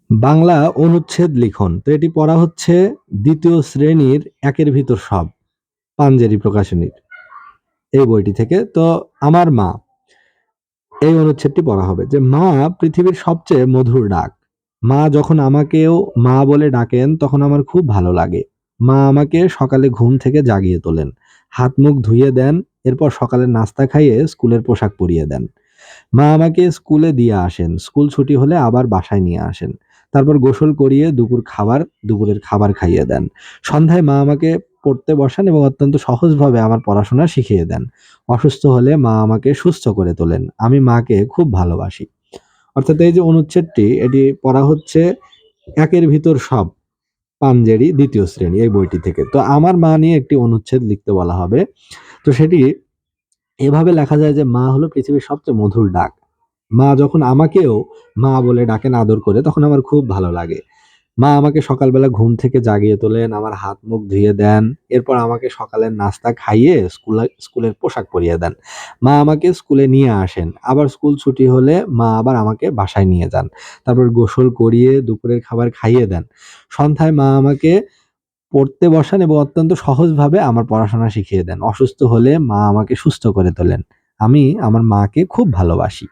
বাংলা অনুচ্ছেদ লিখন। তো এটি পড়া হচ্ছে ২য় শ্রেণীর ১-এর ভিতর সব, পাঞ্জেরি প্রকাশনীর এই বইটি থেকে। তো আমার মা, এই অনুচ্ছেদটি পড়া হবে যে মা পৃথিবীর সবচেয়ে মধুর ডাক। মা যখন আমাকেও মা বলে ডাকেন তখন আমার খুব ভালো লাগে। মা আমাকে সকালে ঘুম থেকে জাগিয়ে তোলেন, হাত মুখ ধুইয়ে দেন, এরপর সকালের নাস্তা খাইয়ে স্কুলের পোশাক পরিয়ে দেন। মা আমাকে স্কুলে দিয়ে আসেন, স্কুল ছুটি হলে আবার বাসায় নিয়ে আসেন। তারপর গোসল করিয়ে দুপুরের খাবার খাইয়ে দেন। সন্ধ্যায় মা আমাকে পড়তে বসান এবং অত্যন্ত সহজভাবে আমার পড়াশোনা শিখিয়ে দেন। অসুস্থ হলে মা আমাকে সুস্থ করে তোলেন। আমি মাকে খুব ভালোবাসি। অর্থাৎ এই যে অনুচ্ছেদটি, এটি পড়া হচ্ছে ১-এর ভিতর সব, পাঞ্জেরি ২য় শ্রেণী এই বইটি থেকে। তো আমার মা নিয়ে একটি অনুচ্ছেদ লিখতে বলা হবে। তো সেটি এভাবে লেখা যায় যে মা হলো পৃথিবীর সবচেয়ে মধুর ডাক। মা যখন আমাকেও মা বলে ডাকেন আদর করে তখন আমার খুব ভালো লাগে। মা আমাকে সকালবেলা ঘুম থেকে জাগিয়ে তোলেন, আমার হাত মুখ ধুয়ে দেন, এরপর আমাকে সকালের নাস্তা খাইয়ে স্কুলের পোশাক পরিয়ে দেন। মা আমাকে স্কুলে নিয়ে আসেন, আবার স্কুল ছুটি হলে মা আবার আমাকে বাসায় নিয়ে যান। তারপর গোসল করিয়ে দুপুরের খাবার খাইয়ে দেন। সন্ধ্যায় মা আমাকে পড়তে বসান এবং অত্যন্ত সহজভাবে আমার পড়াশোনা শিখিয়ে দেন। অসুস্থ হলে মা আমাকে সুস্থ করে তোলেন। আমি আমার মাকে খুব ভালোবাসি।